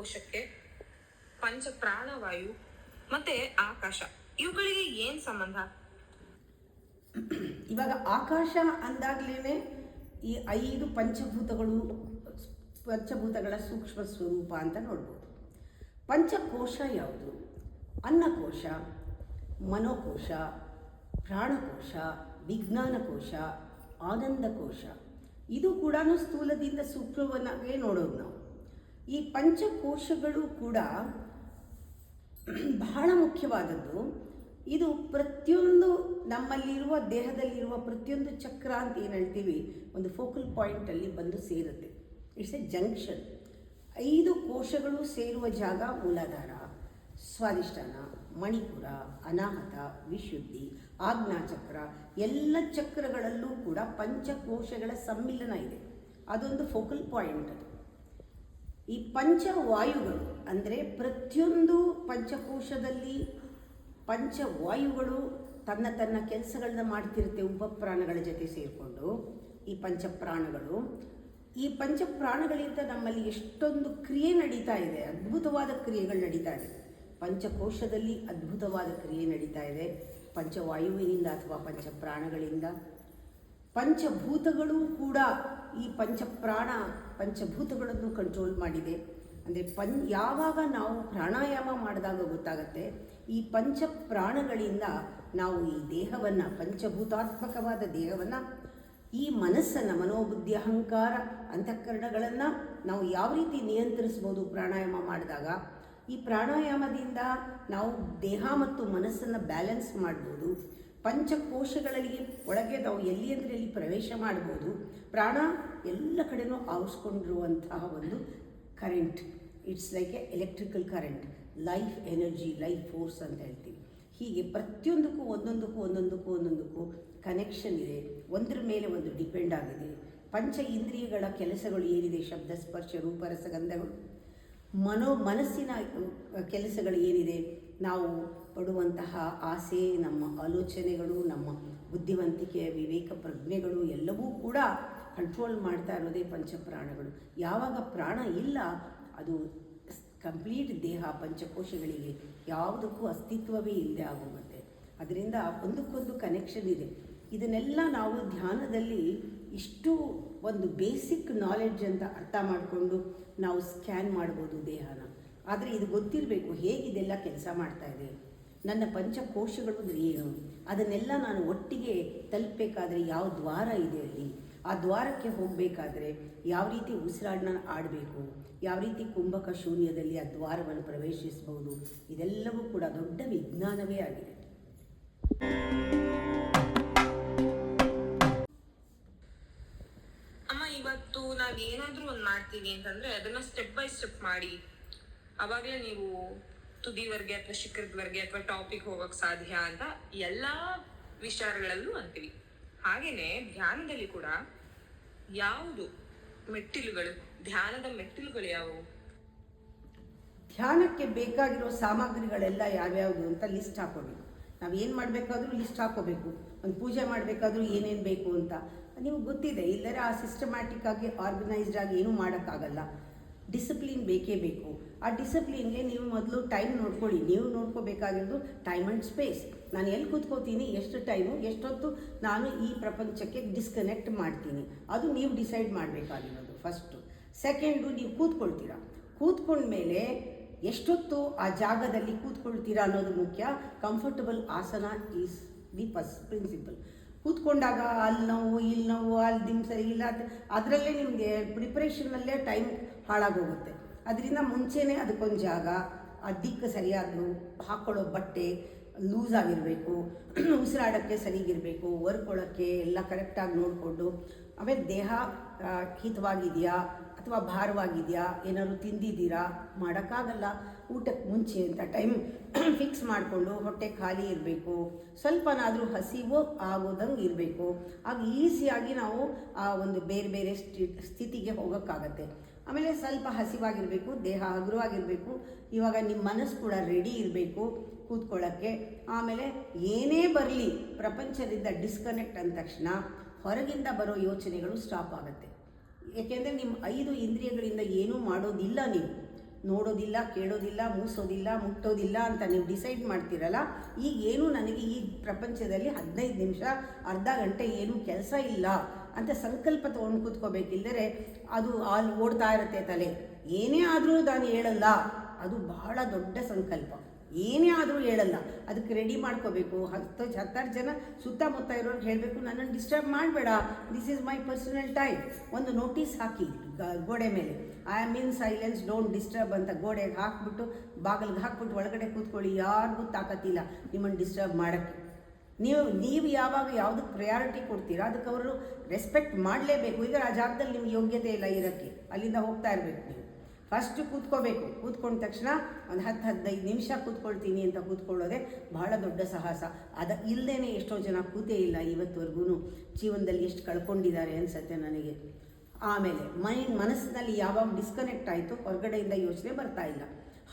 ಕೋಶಕ್ಕೆ ಪಂಚ ಪ್ರಾಣವಾಯು ಮತ್ತೆ ಆಕಾಶ ಇವುಗಳಿಗೆ ಏನ್ ಸಂಬಂಧ? ಇವಾಗ ಆಕಾಶ ಅಂದಾಗ್ಲೇ ಈ 5 ಪಂಚಭೂತಗಳ ಸೂಕ್ಷ್ಮ ಸ್ವರೂಪ ಅಂತ ನೋಡ್ಬೋದು. ಪಂಚಕೋಶ ಯಾವುದು? ಅನ್ನಕೋಶ, ಮನೋಕೋಶ, ಪ್ರಾಣಕೋಶ, ವಿಜ್ಞಾನಕೋಶ, ಆನಂದಕೋಶ. ಇದು ಕೂಡ ಸ್ಥೂಲದಿಂದ ಸೂಕ್ಷ್ಮವನ್ನಾಗೇ ನೋಡೋದು ನಾವು. ಈ ಪಂಚಕೋಶಗಳು ಕೂಡ ಬಹಳ ಮುಖ್ಯವಾದದ್ದು. ಇದು ಪ್ರತಿಯೊಂದು ನಮ್ಮಲ್ಲಿರುವ ದೇಹದಲ್ಲಿರುವ ಪ್ರತಿಯೊಂದು ಚಕ್ರ ಅಂತ ಏನು ಹೇಳ್ತೀವಿ, ಒಂದು ಫೋಕಲ್ ಪಾಯಿಂಟಲ್ಲಿ ಬಂದು ಸೇರುತ್ತೆ. It's A junction. 5 ಕೋಶಗಳು ಸೇರುವ ಜಾಗ ಮೂಲಾಧಾರ, ಸ್ವಾಧಿಷ್ಠಾನ, ಮಣಿಪುರ, ಅನಾಹತ, ವಿಶುದ್ಧಿ, ಆಜ್ಞಾಚಕ್ರ. ಎಲ್ಲ ಚಕ್ರಗಳಲ್ಲೂ ಕೂಡ ಪಂಚಕೋಶಗಳ ಸಮ್ಮಿಲನ ಇದೆ. ಅದೊಂದು ಫೋಕಲ್ ಪಾಯಿಂಟ್. ಅದು ಈ ಪಂಚವಾಯುಗಳು ಅಂದರೆ ಪ್ರತಿಯೊಂದು ಪಂಚಕೋಶದಲ್ಲಿ ಪಂಚವಾಯುಗಳು ತನ್ನ ಕೆಲಸಗಳನ್ನ ಮಾಡ್ತಿರುತ್ತೆ ಉಪಪ್ರಾಣಗಳ ಜೊತೆ ಸೇರಿಕೊಂಡು. ಈ ಪಂಚಪ್ರಾಣಗಳು, ಈ ಪಂಚಪ್ರಾಣಗಳಿಂದ ನಮ್ಮಲ್ಲಿ ಎಷ್ಟೊಂದು ಕ್ರಿಯೆ ನಡೀತಾ ಇದೆ, ಅದ್ಭುತವಾದ ಕ್ರಿಯೆಗಳು ನಡೀತಾ ಇದೆ. ಪಂಚಕೋಶದಲ್ಲಿ ಅದ್ಭುತವಾದ ಕ್ರಿಯೆ ನಡೀತಾ ಇದೆ ಪಂಚವಾಯುವಿನಿಂದ ಅಥವಾ ಪಂಚಪ್ರಾಣಗಳಿಂದ. ಪಂಚಭೂತಗಳು ಕೂಡ ಈ ಪಂಚಭೂತಗಳನ್ನು ಕಂಟ್ರೋಲ್ ಮಾಡಿದೆ. ಅಂದರೆ ಯಾವಾಗ ನಾವು ಪ್ರಾಣಾಯಾಮ ಮಾಡಿದಾಗ ಗೊತ್ತಾಗುತ್ತೆ, ಈ ಪಂಚಪ್ರಾಣಗಳಿಂದ ನಾವು ಈ ದೇಹವನ್ನು, ಪಂಚಭೂತಾತ್ಮಕವಾದ ದೇಹವನ್ನು, ಈ ಮನಸ್ಸನ್ನು, ಮನೋಬುದ್ಧಿ ಅಹಂಕಾರ ಅಂತಃಕರಣಗಳನ್ನು ನಾವು ಯಾವ ರೀತಿ ನಿಯಂತ್ರಿಸ್ಬೋದು ಪ್ರಾಣಾಯಾಮ ಮಾಡಿದಾಗ. ಈ ಪ್ರಾಣಾಯಾಮದಿಂದ ನಾವು ದೇಹ ಮತ್ತು ಮನಸ್ಸನ್ನು ಬ್ಯಾಲೆನ್ಸ್ ಮಾಡ್ಬೋದು. ಪಂಚಕೋಶಗಳಿಗೆ ಒಳಗೆ ನಾವು ಎಲ್ಲಿ ಅಂದರೆ ಎಲ್ಲಿ ಪ್ರವೇಶ ಮಾಡ್ಬೋದು. ಪ್ರಾಣ ಎಲ್ಲ ಕಡೆನೂ ಆವರಿಸ್ಕೊಂಡಿರುವಂತಹ ಒಂದು current. It's like A electrical current, life energy, life force ಅಂತ ಹೇಳ್ತೀವಿ. ಹೀಗೆ ಪ್ರತಿಯೊಂದಕ್ಕೂ ಒಂದೊಂದಕ್ಕೂ ಕನೆಕ್ಷನ್ ಇದೆ, ಒಂದರ ಮೇಲೆ ಒಂದು ಡಿಪೆಂಡ್ ಆಗಿದೆ. ಪಂಚ ಇಂದ್ರಿಯಗಳ ಕೆಲಸಗಳು ಏನಿದೆ, ಶಬ್ದ, ಸ್ಪರ್ಶ, ರೂಪ, ರಸಗಂಧಗಳು. ಮನಸ್ಸಿನ ಕೆಲಸಗಳು ಏನಿದೆ, ನಾವು ಪಡುವಂತಹ ಆಸೆ, ನಮ್ಮ ಆಲೋಚನೆಗಳು, ನಮ್ಮ ಬುದ್ಧಿವಂತಿಕೆ, ವಿವೇಕ, ಪ್ರಜ್ಞೆಗಳು ಎಲ್ಲವೂ ಕೂಡ ಕಂಟ್ರೋಲ್ ಮಾಡ್ತಾ ಇರೋದೇ ಪಂಚಪ್ರಾಣಗಳು. ಯಾವಾಗ ಪ್ರಾಣ ಇಲ್ಲ, ಅದು ಕಂಪ್ಲೀಟ್ ದೇಹ ಪಂಚಕೋಶಗಳಿಗೆ ಯಾವುದಕ್ಕೂ ಅಸ್ತಿತ್ವವೇ ಇಲ್ಲದೆ ಆಗೋಗುತ್ತೆ. ಅದರಿಂದ ಒಂದಕ್ಕೊಂದು ಕನೆಕ್ಷನ್ ಇದೆ. ಇದನ್ನೆಲ್ಲ ನಾವು ಧ್ಯಾನದಲ್ಲಿ ಇಷ್ಟು ಒಂದು ಬೇಸಿಕ್ ನಾಲೆಡ್ಜ್ ಅಂತ ಅರ್ಥ ಮಾಡಿಕೊಂಡು ನಾವು ಸ್ಕ್ಯಾನ್ ಮಾಡ್ಬೋದು ದೇಹನ. ಆದರೆ ಇದು ಗೊತ್ತಿರಬೇಕು, ಹೇಗಿದೆಲ್ಲ ಕೆಲಸ ಮಾಡ್ತಾ ಇದೆ, ನನ್ನ ಪಂಚಕೋಶಗಳು ಅಂದರೆ ಏನು, ಅದನ್ನೆಲ್ಲ ನಾನು ಒಟ್ಟಿಗೆ ತಲುಪಬೇಕಾದ್ರೆ ಯಾವ ದ್ವಾರ ಇದೆ ಅಲ್ಲಿ, ಆ ದ್ವಾರಕ್ಕೆ ಹೋಗಬೇಕಾದ್ರೆ ಯಾವ ರೀತಿ ಉಸಿರಾಡನ ಆಡಬೇಕು, ಯಾವ ರೀತಿ ಕುಂಭಕ ಶೂನ್ಯದಲ್ಲಿ ಆ ದ್ವಾರವನ್ನು ಪ್ರವೇಶಿಸಬಹುದು, ಇದೆಲ್ಲವೂ ಕೂಡ ದೊಡ್ಡ ವಿಜ್ಞಾನವೇ ಆಗಿದೆ. ಅಮ್ಮ, ಇವತ್ತು ನಾವೇನಾದ್ರೂ ಒಂದು ಮಾಡ್ತೀವಿ ಅಂತಂದ್ರೆ ಅದನ್ನ ಸ್ಟೆಪ್ ಬೈ ಸ್ಟೆಪ್ ಮಾಡಿ, ಅವಾಗಲೇ ನೀವು ತುದಿವರೆಗೆ ಅಥವಾ ಶಿಖರದವರೆಗೆ ಅಥವಾ ಟಾಪಿಕ್ ಹೋಗಕ್ ಸಾಧ್ಯ ಅಂತ ಎಲ್ಲಾ ವಿಚಾರಗಳಲ್ಲೂ ಅಂತೀವಿ. ಹಾಗೇನೆ ಧ್ಯಾನದಲ್ಲಿ ಕೂಡ ಯಾವುದು ಮೆಟ್ಟಿಲುಗಳು, ಧ್ಯಾನದ ಮೆಟ್ಟಿಲುಗಳು ಯಾವುವು? ಧ್ಯಾನಕ್ಕೆ ಬೇಕಾಗಿರೋ ಸಾಮಗ್ರಿಗಳೆಲ್ಲ ಯಾವ್ಯಾವುದು ಅಂತ ಲಿಸ್ಟ್ ಹಾಕೋಬೇಕು. ನಾವು ಏನು ಮಾಡಬೇಕಾದ್ರೂ ಲಿಸ್ಟ್ ಹಾಕೋಬೇಕು. ಒಂದು ಪೂಜೆ ಮಾಡಬೇಕಾದ್ರೂ ಏನೇನು ಬೇಕು ಅಂತ ನಿಮ್ಗೆ ಗೊತ್ತಿದೆ. ಇಲ್ಲದ್ರೆ ಆ ಸಿಸ್ಟಮ್ಯಾಟಿಕ್ ಆಗಿ ಆರ್ಗನೈಸ್ಡ್ ಆಗಿ ಏನೂ ಮಾಡೋಕ್ಕಾಗಲ್ಲ. ಡಿಸಿಪ್ಲಿನ್ ಬೇಕೇ ಬೇಕು. ಆ ಡಿಸಿಪ್ಲಿನ್ಗೆ ನೀವು ಮೊದಲು ಟೈಮ್ ನೋಡ್ಕೊಳ್ಳಿ. ನೀವು ನೋಡ್ಕೋಬೇಕಾಗಿರೋದು ಟೈಮ್ ಆ್ಯಂಡ್ ಸ್ಪೇಸ್. ನಾನು ಎಲ್ಲಿ ಕೂತ್ಕೋತೀನಿ, ಎಷ್ಟು ಟೈಮು, ಎಷ್ಟೊತ್ತು ನಾನು ಈ ಪ್ರಪಂಚಕ್ಕೆ ಡಿಸ್ಕನೆಕ್ಟ್ ಮಾಡ್ತೀನಿ, ಅದು ನೀವು ಡಿಸೈಡ್ ಮಾಡಬೇಕಾಗಿರೋದು ಫಸ್ಟು. ಸೆಕೆಂಡು, ನೀವು ಕೂತ್ಕೊಂಡ್ಮೇಲೆ ಎಷ್ಟೊತ್ತು ಆ ಜಾಗದಲ್ಲಿ ಕೂತ್ಕೊಳ್ತೀರಾ ಅನ್ನೋದು ಮುಖ್ಯ. ಕಂಫರ್ಟಬಲ್ ಆಸನ ಈಸ್ ದಿ ಫಸ್ಟ್ ಪ್ರಿನ್ಸಿಪಲ್. ಕೂತ್ಕೊಂಡಾಗ ಅಲ್ಲಿ ನೋವು, ಇಲ್ಲಿ ನೋವು, ಅಲ್ಲಿ ದಿನ ಸರಿ ಇಲ್ಲ, ಅದರಲ್ಲೇ ನಿಮಗೆ ಪ್ರಿಪ್ರೇಷನ್ನಲ್ಲೇ ಟೈಮ್ ಹಾಳಾಗೋಗುತ್ತೆ. ಅದರಿಂದ ಮುಂಚೆನೇ ಅದಕ್ಕೊಂದು ಜಾಗ, ಆ ದಿಕ್ಕು ಸರಿಯಾದ್ದು, ಹಾಕ್ಕೊಳ್ಳೋ ಬಟ್ಟೆ ಲೂಸ್ ಆಗಿರಬೇಕು, ಉಸಿರಾಡೋಕ್ಕೆ ಸರಿಗಿರಬೇಕು, ಹೊರ್ಕೊಳ್ಳೋಕ್ಕೆ ಎಲ್ಲ ಕರೆಕ್ಟಾಗಿ ನೋಡಿಕೊಂಡು, ಆಮೇಲೆ ದೇಹ ಹಿತವಾಗಿದೆಯಾ ಅಥವಾ ಭಾರವಾಗಿದೆಯಾ, ಏನಾದ್ರು ತಿಂದಿದ್ದೀರಾ, ಮಾಡೋಕ್ಕಾಗಲ್ಲ, ಊಟಕ್ಕೆ ಮುಂಚೆ ಅಂತ ಟೈಮ್ ಫಿಕ್ಸ್ ಮಾಡಿಕೊಂಡು ಹೊಟ್ಟೆ ಖಾಲಿ ಇರಬೇಕು, ಸ್ವಲ್ಪನಾದರೂ ಹಸಿವು ಆಗೋದಂಗೆ ಇರಬೇಕು. ಆಗ ಈಸಿಯಾಗಿ ನಾವು ಆ ಒಂದು ಬೇರೆ ಬೇರೆ ಸ್ಥಿತಿಗೆ ಹೋಗೋಕ್ಕಾಗತ್ತೆ. ಆಮೇಲೆ ಸ್ವಲ್ಪ ಹಸಿವಾಗಿರಬೇಕು, ದೇಹ ಹಗುರವಾಗಿರಬೇಕು. ಇವಾಗ ನಿಮ್ಮ ಮನಸ್ಸು ಕೂಡ ರೆಡಿ ಇರಬೇಕು ಕೂತ್ಕೊಳ್ಳೋಕ್ಕೆ. ಆಮೇಲೆ ಏನೇ ಬರಲಿ ಪ್ರಪಂಚದಿಂದ ಡಿಸ್ಕನೆಕ್ಟ್ ಅಂದ ತಕ್ಷಣ ಹೊರಗಿಂದ ಬರೋ ಯೋಚನೆಗಳು ಸ್ಟಾಪ್ ಆಗುತ್ತೆ. ಏಕೆಂದರೆ ನಿಮ್ಮ 5 ಇಂದ್ರಿಯಗಳಿಂದ ಏನೂ ಮಾಡೋದಿಲ್ಲ. ನೀವು ನೋಡೋದಿಲ್ಲ, ಕೇಳೋದಿಲ್ಲ, ಮೂಸೋದಿಲ್ಲ, ಮುಟ್ಟೋದಿಲ್ಲ ಅಂತ ನೀವು ಡಿಸೈಡ್ ಮಾಡ್ತೀರಲ್ಲ, ಈಗ ಏನು ನನಗೆ ಈ ಪ್ರಪಂಚದಲ್ಲಿ 15 ನಿಮಿಷ ಅರ್ಧ ಗಂಟೆ ಏನೂ ಕೆಲಸ ಇಲ್ಲ ಅಂತ ಸಂಕಲ್ಪ ತೊಗೊಂಡು ಕೂತ್ಕೋಬೇಕಿಲ್ಲದರೆ ಅದು ಅಲ್ಲಿ ಓಡ್ತಾ ಇರುತ್ತೆ ತಲೆ. ಏನೇ ಆದರೂ ನಾನು ಹೇಳಲ್ಲ, ಅದು ಬಹಳ ದೊಡ್ಡ ಸಂಕಲ್ಪ. ಏನೇ ಆದರೂ ಹೇಳಲ್ಲ, ಅದಕ್ಕೆ ರೆಡಿ ಮಾಡ್ಕೋಬೇಕು. 10 ಜನ ಸುತ್ತಮುತ್ತ ಇರೋರಿಗೆ ಹೇಳಬೇಕು, ನನ್ನನ್ನು ಡಿಸ್ಟರ್ಬ್ ಮಾಡಬೇಡ, this is my personal time. ಒಂದು ನೋಟಿಸ್ ಹಾಕಿ ಗೋಡೆ ಮೇಲೆ, I am in silence, don't disturb ಅಂತ ಗೋಡೆಗೆ ಹಾಕ್ಬಿಟ್ಟು ಬಾಗಿಲಿಗೆ ಹಾಕ್ಬಿಟ್ಟು ಒಳಗಡೆ ಕೂತ್ಕೊಳ್ಳಿ. ಯಾರಿಗೂ ತಾಕತ್ತಿಲ್ಲ ನಿಮ್ಮನ್ನು ಡಿಸ್ಟರ್ಬ್ ಮಾಡೋಕ್ಕೆ. ನೀವು ಯಾವಾಗ ಯಾವುದಕ್ಕೆ ಪ್ರಯಾರಿಟಿ ಕೊಡ್ತೀರಾ ಅದಕ್ಕೆ ಅವರು ರೆಸ್ಪೆಕ್ಟ್ ಮಾಡಲೇಬೇಕು. ಈಗ ಆ ಜಾಗದಲ್ಲಿ ನಿಮ್ಗೆ ಯೋಗ್ಯತೆ ಇಲ್ಲ ಇರೋಕ್ಕೆ, ಅಲ್ಲಿಂದ ಹೋಗ್ತಾ ಇರಬೇಕು. ನೀವು ಫಸ್ಟು ಕೂತ್ಕೋಬೇಕು. ಕೂತ್ಕೊಂಡ ತಕ್ಷಣ ಒಂದು 10-15 ನಿಮಿಷ ಕೂತ್ಕೊಳ್ತೀನಿ ಅಂತ ಕೂತ್ಕೊಳ್ಳೋದೆ ಬಹಳ ದೊಡ್ಡ ಸಾಹಸ. ಇಲ್ಲದೇ ಎಷ್ಟೋ ಜನ ಕೂತೇ ಇಲ್ಲ ಇವತ್ತುವರೆಗೂ. ಜೀವನದಲ್ಲಿ ಎಷ್ಟು ಕಳ್ಕೊಂಡಿದ್ದಾರೆ ಅನಿಸುತ್ತೆ ನನಗೆ. ಆಮೇಲೆ ಮನಸ್ಸಿನಲ್ಲಿ ಯಾವಾಗ ಡಿಸ್ಕನೆಕ್ಟ್ ಆಯಿತು, ಹೊರಗಡೆಯಿಂದ ಯೋಚನೆ ಬರ್ತಾ ಇಲ್ಲ.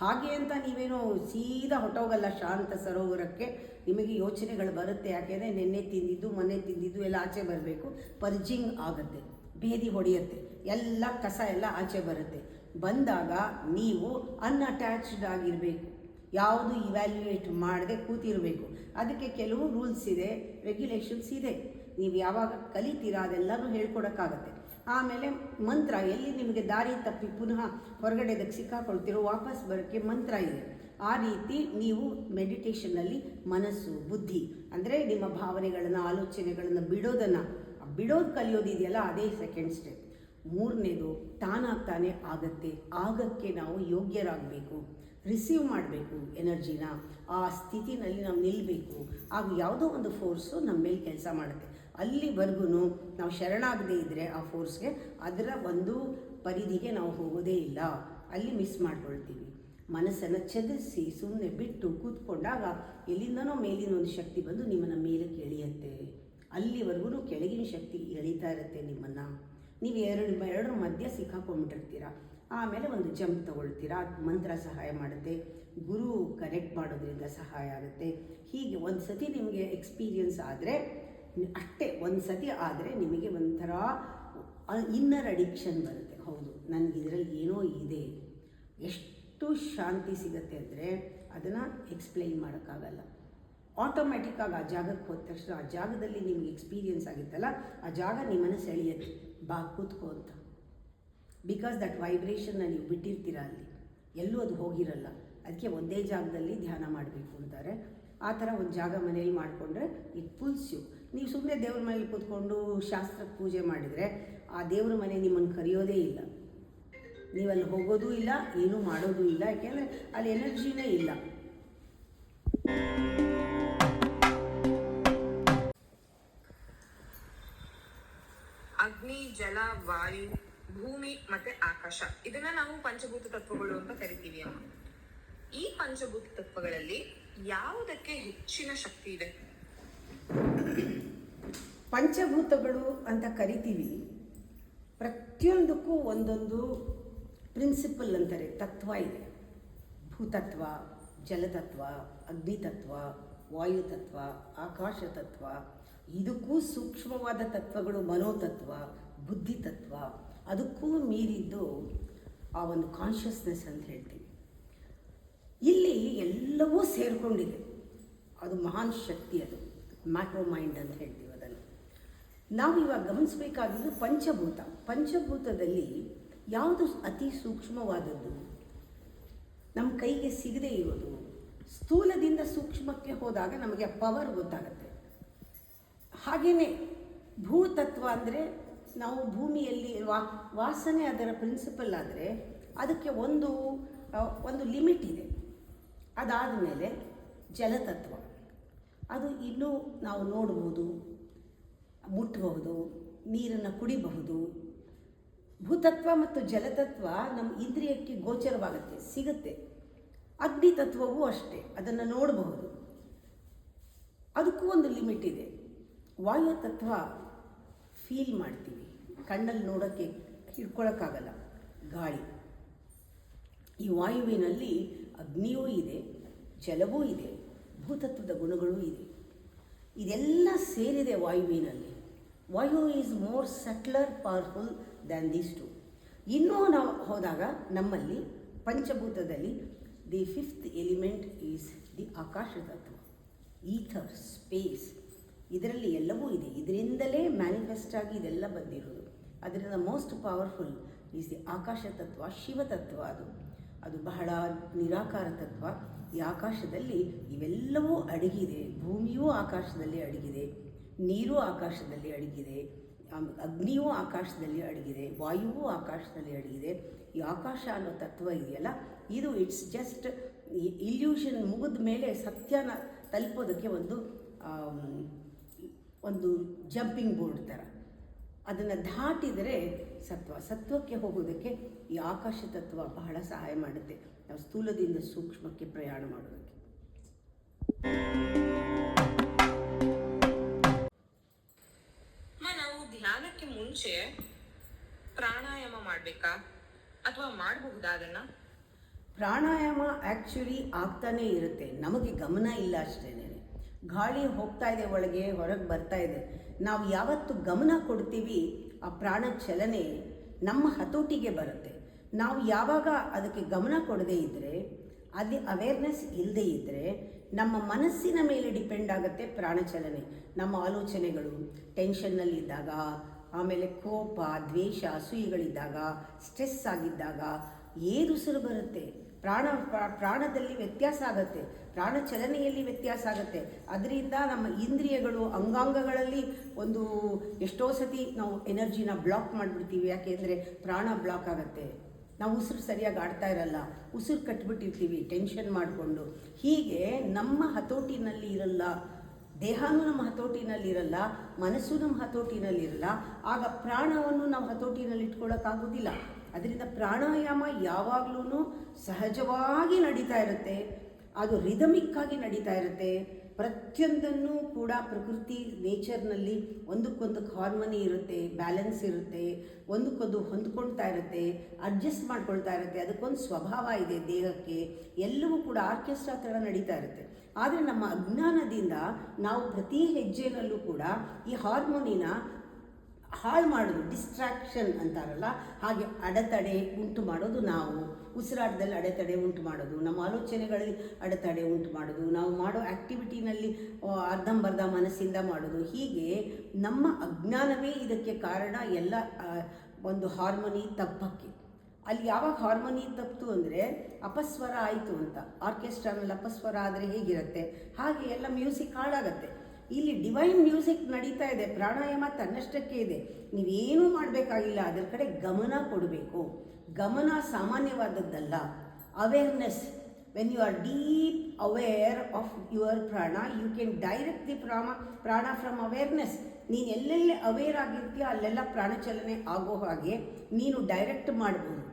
ಹಾಗೆ ಅಂತ ನೀವೇನೋ ಸೀದಾ ಹೊಟ್ಟೋಗಲ್ಲ ಶಾಂತ ಸರೋವರಕ್ಕೆ. ನಿಮಗೆ ಯೋಚನೆಗಳು ಬರುತ್ತೆ. ಯಾಕೆಂದರೆ ನಿನ್ನೆ ತಿಂದಿದ್ದು ಮೊನ್ನೆ ತಿಂದಿದ್ದು ಎಲ್ಲ ಆಚೆ ಬರಬೇಕು. ಪರ್ಜಿಂಗ್ ಆಗುತ್ತೆ, ಬೇದಿ ಹೊಡೆಯುತ್ತೆ, ಎಲ್ಲ ಕಸ ಎಲ್ಲ ಆಚೆ ಬರುತ್ತೆ. ಬಂದಾಗ ನೀವು ಅನ್ಅಟ್ಯಾಚ್ಡ್ ಆಗಿರಬೇಕು, ಯಾವುದು ಇವ್ಯಾಲ್ಯೂಯೇಟ್ ಮಾಡದೆ ಕೂತಿರಬೇಕು. ಅದಕ್ಕೆ ಕೆಲವು ರೂಲ್ಸ್ ಇದೆ, ರೆಗ್ಯುಲೇಷನ್ಸ್ ಇದೆ. ನೀವು ಯಾವಾಗ ಕಲಿತೀರಾ ಅದೆಲ್ಲನೂ ಹೇಳ್ಕೊಡೋಕ್ಕಾಗತ್ತೆ. ಆಮೇಲೆ ಮಂತ್ರ, ಎಲ್ಲಿ ನಿಮಗೆ ದಾರಿ ತಪ್ಪಿ ಪುನಃ ಹೊರಗಡೆದಕ್ಕೆ ಸಿಕ್ಕಾಕೊಳ್ತಿರೋ ವಾಪಸ್ ಬರೋಕ್ಕೆ ಮಂತ್ರ ಇದೆ. ಆ ರೀತಿ ನೀವು ಮೆಡಿಟೇಷನ್ನಲ್ಲಿ ಮನಸ್ಸು, ಬುದ್ಧಿ ಅಂದರೆ ನಿಮ್ಮ ಭಾವನೆಗಳನ್ನು, ಆಲೋಚನೆಗಳನ್ನು ಬಿಡೋದು ಕಲಿಯೋದಿದೆಯಲ್ಲ, ಅದೇ ಸೆಕೆಂಡ್ ಸ್ಟೆಪ್. 3ನೇದು ತಾನಾಗ್ತಾನೆ ಆಗತ್ತೆ. ಆಗಕ್ಕೆ ನಾವು ಯೋಗ್ಯರಾಗಬೇಕು, ರಿಸೀವ್ ಮಾಡಬೇಕು ಎನರ್ಜಿನ. ಆ ಸ್ಥಿತಿನಲ್ಲಿ ನಾವು ನಿಲ್ಲಬೇಕು. ಆಗ ಯಾವುದೋ ಒಂದು ಫೋರ್ಸು ನಮ್ಮ ಮೇಲೆ ಕೆಲಸ ಮಾಡುತ್ತೆ. ಅಲ್ಲಿವರೆಗೂ ನಾವು ಶರಣಾಗದೇ ಇದ್ದರೆ ಆ ಫೋರ್ಸ್ಗೆ, ಅದರ ಒಂದು ಪರಿಧಿಗೆ ನಾವು ಹೋಗೋದೇ ಇಲ್ಲ. ಅಲ್ಲಿ ಮಿಸ್ ಮಾಡ್ಕೊಳ್ತೀವಿ. ಮನಸ್ಸನ್ನು ಚದುರಿಸಿ ಸುಮ್ಮನೆ ಬಿಟ್ಟು ಕೂತ್ಕೊಂಡಾಗ ಎಲ್ಲಿಂದನೋ ಮೇಲಿನ ಒಂದು ಶಕ್ತಿ ಬಂದು ನಿಮ್ಮನ್ನು ಮೇಲಕ್ಕೆ ಎಳೆಯುತ್ತೆ. ಅಲ್ಲಿವರೆಗೂ ಕೆಳಗಿನ ಶಕ್ತಿ ಎಳೀತಾ ಇರುತ್ತೆ ನಿಮ್ಮನ್ನು. ನೀವು ಎರಡರ ಮಧ್ಯೆ ಸಿಕ್ಕಾಕೊಂಡ್ಬಿಟ್ಟಿರ್ತೀರ. ಆಮೇಲೆ ಒಂದು ಜಂಪ್ ತೊಗೊಳ್ತೀರಾ, ಮಂತ್ರ ಸಹಾಯ ಮಾಡುತ್ತೆ, ಗುರು ಕನೆಕ್ಟ್ ಮಾಡೋದ್ರಿಂದ ಸಹಾಯ ಆಗುತ್ತೆ. ಹೀಗೆ ಒಂದು ಸತಿ ನಿಮಗೆ ಎಕ್ಸ್ಪೀರಿಯನ್ಸ್ ಆದರೆ ಅಷ್ಟೇ, ಒಂದು ಸತಿ ಆದರೆ ನಿಮಗೆ ಒಂಥರ ಇನ್ನರ್ ಅಡಿಕ್ಷನ್ ಬರುತ್ತೆ. ಹೌದು, ನನಗೆ ಇದರಲ್ಲಿ ಏನೋ ಇದೆ. ಎಷ್ಟು ಶಾಂತಿ ಸಿಗುತ್ತೆ ಅಂದರೆ ಅದನ್ನು ಎಕ್ಸ್ಪ್ಲೈನ್ ಮಾಡೋಕ್ಕಾಗಲ್ಲ. ಆಟೋಮ್ಯಾಟಿಕ್ಕಾಗಿ ಆ ಜಾಗಕ್ಕೆ ಹೋದ ತಕ್ಷಣ ಆ ಜಾಗದಲ್ಲಿ ನಿಮಗೆ ಎಕ್ಸ್ಪೀರಿಯನ್ಸ್ ಆಗುತ್ತಲ್ಲ, ಆ ಜಾಗ ನಿಮ್ಮನ್ನು ಸೆಳೆಯುತ್ತೆ, ಬಾ ಕೂತ್ಕೋ ಅಂತ. ಬಿಕಾಸ್ ದಟ್ ವೈಬ್ರೇಷನ್ನ ನೀವು ಬಿಟ್ಟಿರ್ತೀರ ಅಲ್ಲಿ, ಎಲ್ಲೂ ಅದು ಹೋಗಿರಲ್ಲ. ಅದಕ್ಕೆ ಒಂದೇ ಜಾಗದಲ್ಲಿ ಧ್ಯಾನ ಮಾಡಬೇಕು ಅಂತಾರೆ. ಆ ಥರ ಒಂದು ಜಾಗ ಮನೇಲಿ ಮಾಡಿಕೊಂಡ್ರೆ ಇಟ್ ಪುಲ್ಸ್ ಯು. ನೀವು ಸುಮ್ಮನೆ ದೇವ್ರ ಮನೇಲಿ ಕೂತ್ಕೊಂಡು ಶಾಸ್ತ್ರಕ್ಕೆ ಪೂಜೆ ಮಾಡಿದರೆ ಆ ದೇವ್ರ ಮನೆ ನಿಮ್ಮನ್ನು ಕರೆಯೋದೇ ಇಲ್ಲ. ನೀವಲ್ಲಿ ಹೋಗೋದೂ ಇಲ್ಲ, ಏನೂ ಮಾಡೋದೂ ಇಲ್ಲ. ಯಾಕೆಂದರೆ ಅಲ್ಲಿ ಎನರ್ಜಿನೇ ಇಲ್ಲ. ಅಗ್ನಿ, ಜಲ, ವಾಯು, ಭೂಮಿ ಮತ್ತೆ ಆಕಾಶ, ಇದನ್ನ ನಾವು ಪಂಚಭೂತ ತತ್ವಗಳು ಅಂತ ಕರಿತೀವಿ ಅಮ್ಮ. ಈ ಪಂಚಭೂತ ತತ್ವಗಳಲ್ಲಿ ಯಾವುದಕ್ಕೆ ಹೆಚ್ಚಿನ ಶಕ್ತಿ ಇದೆ? ಪಂಚಭೂತಗಳು ಅಂತ ಕರಿತೀವಿ. ಪ್ರತಿಯೊಂದಕ್ಕೂ ಒಂದೊಂದು ಪ್ರಿನ್ಸಿಪಲ್ ಅಂತಾರೆ, ತತ್ವ ಇದೆ. ಭೂತತ್ವ, ಜಲತತ್ವ, ಅಗ್ನಿತತ್ವ, ವಾಯುತತ್ವ, ಆಕಾಶ ತತ್ವ. ಇದಕ್ಕೂ ಸೂಕ್ಷ್ಮವಾದ ತತ್ವಗಳು ಮನೋತತ್ವ, ಬುದ್ಧಿತತ್ವ. ಅದಕ್ಕೂ ಮೀರಿದ್ದು ಆ ಒಂದು ಕಾನ್ಷಿಯಸ್ನೆಸ್ ಅಂತ ಹೇಳ್ತೀವಿ. ಇಲ್ಲಿ ಎಲ್ಲವೂ ಸೇರಿಕೊಂಡಿದೆ. ಅದು ಮಹಾನ್ ಶಕ್ತಿ, ಅದು ಮ್ಯಾಕ್ರೋ ಮೈಂಡ್ ಅಂತ ಹೇಳ್ತೀವಿ. ಅದನ್ನು ನಾವು ಇವಾಗ ಗಮನಿಸಬೇಕಾಗಿದ್ದು ಪಂಚಭೂತ. ಪಂಚಭೂತದಲ್ಲಿ ಯಾವುದು ಅತಿ ಸೂಕ್ಷ್ಮವಾದದ್ದು, ನಮ್ಮ ಕೈಗೆ ಸಿಗದೇ ಇರೋದು. ಸ್ಥೂಲದಿಂದ ಸೂಕ್ಷ್ಮಕ್ಕೆ ಹೋದಾಗ ನಮಗೆ ಆ ಪವರ್ ಗೊತ್ತಾಗುತ್ತೆ. ಹಾಗೆಯೇ ಭೂತತ್ವ ಅಂದರೆ ನಾವು ಭೂಮಿಯಲ್ಲಿ ವಾಸನೆ ಅದರ ಪ್ರಿನ್ಸಿಪಲ್ ಆದರೆ ಅದಕ್ಕೆ ಒಂದು ಲಿಮಿಟ್ ಇದೆ. ಅದಾದ ಮೇಲೆ ಜಲತತ್ವ, ಅದು ಇನ್ನೂ ನಾವು ನೋಡ್ಬೋದು, ಮುಟ್ಟಬಹುದು, ನೀರನ್ನು ಕುಡಿಬಹುದು. ಭೂತತ್ವ ಮತ್ತು ಜಲತತ್ವ ನಮ್ಮ ಇಂದ್ರಿಯಕ್ಕೆ ಗೋಚರವಾಗುತ್ತೆ, ಸಿಗುತ್ತೆ. ಅಗ್ನಿತತ್ವವೂ ಅಷ್ಟೇ, ಅದನ್ನು ನೋಡಬಹುದು, ಅದಕ್ಕೂ ಒಂದು ಲಿಮಿಟ್ ಇದೆ. ವಾಯುತತ್ವ ಫೀಲ್ ಮಾಡ್ತೀವಿ, ಕಣ್ಣಲ್ಲಿ ನೋಡೋಕ್ಕೆ ಹಿಡ್ಕೊಳ್ಳೋಕ್ಕಾಗಲ್ಲ, ಗಾಳಿ. ಈ ವಾಯುವಿನಲ್ಲಿ ಅಗ್ನಿಯೂ ಇದೆ, ಜಲವೂ ಇದೆ, ಭೂತತ್ವದ ಗುಣಗಳೂ ಇದೆ. ಇದೆಲ್ಲ ಸೇರಿದೆ ವಾಯುವಿನಲ್ಲಿ. ವಾಯು is more subtler powerful than these two. ಇನ್ನೂ ನಾವು ಹೋದಾಗ ನಮ್ಮಲ್ಲಿ ಪಂಚಭೂತದಲ್ಲಿ the fifth element is the ಆಕಾಶ ತತ್ವ, ಈಥರ್, ಸ್ಪೇಸ್. ಇದರಲ್ಲಿ ಎಲ್ಲವೂ ಇದೆ, ಇದರಿಂದಲೇ ಮ್ಯಾನಿಫೆಸ್ಟ್ ಆಗಿ ಇದೆಲ್ಲ ಬಂದಿರೋದು. ಅದರಿಂದ ಮೋಸ್ಟ್ ಪವರ್ಫುಲ್ ಈಸ್ ದಿ ಆಕಾಶ ತತ್ವ, ಶಿವತತ್ವ. ಅದು ಬಹಳ ನಿರಾಕಾರ ತತ್ವ. ಈ ಆಕಾಶದಲ್ಲಿ ಇವೆಲ್ಲವೂ ಅಡಗಿದೆ. ಭೂಮಿಯೂ ಆಕಾಶದಲ್ಲಿ ಅಡಗಿದೆ, ನೀರು ಆಕಾಶದಲ್ಲಿ ಅಡಗಿದೆ, ಅಗ್ನಿಯೂ ಆಕಾಶದಲ್ಲಿ ಅಡಗಿದೆ, ವಾಯುವೂ ಆಕಾಶದಲ್ಲಿ ಅಡಗಿದೆ. ಈ ಆಕಾಶ ಅನ್ನೋ ತತ್ವ ಇದೆಯಲ್ಲ, ಇದು ಇಟ್ಸ್ ಜಸ್ಟ್ ಇಲ್ಯೂಷನ್ ಮುಗಿದ ಮೇಲೆ ಸತ್ಯನ ತಲುಪೋದಕ್ಕೆ ಒಂದು ಜಂಪಿಂಗ್ ಬೋರ್ಡ್ ಥರ. ಅದನ್ನು ದಾಟಿದರೆ ಸತ್ವಕ್ಕೆ ಹೋಗೋದಕ್ಕೆ ಈ ಆಕಾಶ ತತ್ವ ಬಹಳ ಸಹಾಯ ಮಾಡುತ್ತೆ, ನಾವು ಸ್ಥೂಲದಿಂದ ಸೂಕ್ಷ್ಮಕ್ಕೆ ಪ್ರಯಾಣ ಮಾಡೋದಕ್ಕೆ. ನಾವು ಧ್ಯಾನಕ್ಕೆ ಮುಂಚೆ ಪ್ರಾಣಾಯಾಮ ಮಾಡಬೇಕಾ ಅಥವಾ ಮಾಡಬಹುದಾ? ಅದನ್ನು ಪ್ರಾಣಾಯಾಮ ಆ್ಯಕ್ಚುಲಿ ಆಗ್ತಾನೇ ಇರುತ್ತೆ, ನಮಗೆ ಗಮನ ಇಲ್ಲ ಅಷ್ಟೇ. ಗಾಳಿ ಹೋಗ್ತಾ ಇದೆ, ಒಳಗೆ ಹೊರಗೆ ಬರ್ತಾ ಇದೆ. ನಾವು ಯಾವತ್ತು ಗಮನ ಕೊಡ್ತೀವಿ ಆ ಪ್ರಾಣ ಚಲನೆ ನಮ್ಮ ಹತೋಟಿಗೆ ಬರುತ್ತೆ. ನಾವು ಯಾವಾಗ ಅದಕ್ಕೆ ಗಮನ ಕೊಡದೇ ಇದ್ದರೆ, ಅಲ್ಲಿ ಅವೇರ್ನೆಸ್ ಇಲ್ಲದೇ ಇದ್ದರೆ, ನಮ್ಮ ಮನಸ್ಸಿನ ಮೇಲೆ ಡಿಪೆಂಡ್ ಆಗುತ್ತೆ ಪ್ರಾಣಚಲನೆ. ನಮ್ಮ ಆಲೋಚನೆಗಳು ಟೆನ್ಷನ್ನಲ್ಲಿದ್ದಾಗ, ಆಮೇಲೆ ಕೋಪ, ದ್ವೇಷ, ಅಸೂಯೆಗಳಿದ್ದಾಗ, ಸ್ಟ್ರೆಸ್ ಆಗಿದ್ದಾಗ ಏದುಸಿರು ಬರುತ್ತೆ. ಪ್ರಾಣದಲ್ಲಿ ವ್ಯತ್ಯಾಸ ಆಗುತ್ತೆ, ಪ್ರಾಣ ಚಲನೆಯಲ್ಲಿ ವ್ಯತ್ಯಾಸ ಆಗುತ್ತೆ. ಅದರಿಂದ ನಮ್ಮ ಇಂದ್ರಿಯಗಳು, ಅಂಗಾಂಗಗಳಲ್ಲಿ ಎಷ್ಟೋ ಸತಿ ನಾವು ಎನರ್ಜಿನ ಬ್ಲಾಕ್ ಮಾಡಿಬಿಡ್ತೀವಿ. ಯಾಕೆಂದರೆ ಪ್ರಾಣ ಬ್ಲಾಕ್ ಆಗುತ್ತೆ, ನಾವು ಉಸಿರು ಸರಿಯಾಗಿ ಆಡ್ತಾ ಇರಲ್ಲ, ಉಸಿರು ಕಟ್ಬಿಟ್ಟಿರ್ತೀವಿ ಟೆನ್ಷನ್ ಮಾಡಿಕೊಂಡು. ಹೀಗೆ ನಮ್ಮ ಹತೋಟಿನಲ್ಲಿ ಇರಲ್ಲ, ದೇಹನೂ ನಮ್ಮ ಹತೋಟಿನಲ್ಲಿರಲ್ಲ, ಮನಸ್ಸು ನಮ್ಮ ಹತೋಟಿನಲ್ಲಿರಲ್ಲ. ಆಗ ಪ್ರಾಣವನ್ನು ನಾವು ಹತೋಟಿನಲ್ಲಿ ಇಟ್ಕೊಳ್ಳೋಕ್ಕಾಗೋದಿಲ್ಲ. ಅದರಿಂದ ಪ್ರಾಣಾಯಾಮ ಯಾವಾಗಲೂ ಸಹಜವಾಗಿ ನಡೀತಾ ಇರುತ್ತೆ, ಅದು ರಿದಮಿಕ್ಕಾಗಿ ನಡೀತಾ ಇರುತ್ತೆ. ಪ್ರತಿಯೊಂದನ್ನು ಕೂಡ ಪ್ರಕೃತಿ ನೇಚರ್ನಲ್ಲಿ ಒಂದಕ್ಕೊಂದು ಹಾರ್ಮನಿ ಇರುತ್ತೆ, ಬ್ಯಾಲೆನ್ಸ್ ಇರುತ್ತೆ, ಒಂದಕ್ಕೊಂದು ಹೊಂದ್ಕೊಳ್ತಾ ಇರುತ್ತೆ, ಅಡ್ಜಸ್ಟ್ ಮಾಡ್ಕೊಳ್ತಾ ಇರುತ್ತೆ. ಅದಕ್ಕೊಂದು ಸ್ವಭಾವ ಇದೆ ದೇಹಕ್ಕೆ. ಎಲ್ಲವೂ ಕೂಡ ಆರ್ಕೆಸ್ಟ್ರಾ ಥರ ನಡೀತಾ ಇರುತ್ತೆ. ಆದರೆ ನಮ್ಮ ಅಜ್ಞಾನದಿಂದ ನಾವು ಪ್ರತಿ ಹೆಜ್ಜೆನಲ್ಲೂ ಕೂಡ ಈ ಹಾರ್ಮೋನಿನ ಹಾಳು ಮಾಡೋದು, ಡಿಸ್ಟ್ರಾಕ್ಷನ್ ಅಂತಾರಲ್ಲ ಹಾಗೆ ಅಡೆತಡೆ ಉಂಟು ಮಾಡೋದು. ನಾವು ಉಸಿರಾಟದಲ್ಲಿ ಅಡೆತಡೆ ಉಂಟು ಮಾಡೋದು, ನಮ್ಮ ಆಲೋಚನೆಗಳಲ್ಲಿ ಅಡೆತಡೆ ಉಂಟು ಮಾಡೋದು, ನಾವು ಮಾಡೋ ಆ್ಯಕ್ಟಿವಿಟಿನಲ್ಲಿ ಅರ್ಧಂಬರ್ಧ ಮನಸ್ಸಿಂದ ಮಾಡೋದು. ಹೀಗೆ ನಮ್ಮ ಅಜ್ಞಾನವೇ ಇದಕ್ಕೆ ಕಾರಣ. ಎಲ್ಲ ಒಂದು ಹಾರ್ಮೋನಿ ತಪ್ಪಕ್ಕೆ. ಅಲ್ಲಿ ಯಾವಾಗ ಹಾರ್ಮೋನಿ ತಪ್ಪಿತು ಅಂದರೆ ಅಪಸ್ವರ ಆಯಿತು ಅಂತ. ಆರ್ಕೆಸ್ಟ್ರಾನಲ್ಲಿ ಅಪಸ್ವರ ಆದರೆ ಹೇಗಿರುತ್ತೆ ಹಾಗೆ ಎಲ್ಲ ಮ್ಯೂಸಿಕ್ ಹಾಳಾಗತ್ತೆ. ಇಲ್ಲಿ ಡಿವೈನ್ ಮ್ಯೂಸಿಕ್ ನಡೀತಾ ಇದೆ. ಪ್ರಾಣಾಯಾಮ ತನ್ನಷ್ಟಕ್ಕೆ ಇದೆ, ನೀವೇನೂ ಮಾಡಬೇಕಾಗಿಲ್ಲ, ಅದರ ಕಡೆ ಗಮನ ಕೊಡಬೇಕು. ಗಮನ ಸಾಮಾನ್ಯವಾದದ್ದಲ್ಲ, awareness. When you are deep aware of your prana, you can direct the prana from awareness. ನೀನು ಎಲ್ಲೆಲ್ಲಿ ಅವೇರ್ ಆಗಿರ್ತೀಯ ಅಲ್ಲೆಲ್ಲ ಪ್ರಾಣಚಲನೆ ಆಗೋ ಹಾಗೆ ನೀನು ಡೈರೆಕ್ಟ್ ಮಾಡ್ಬೋದು.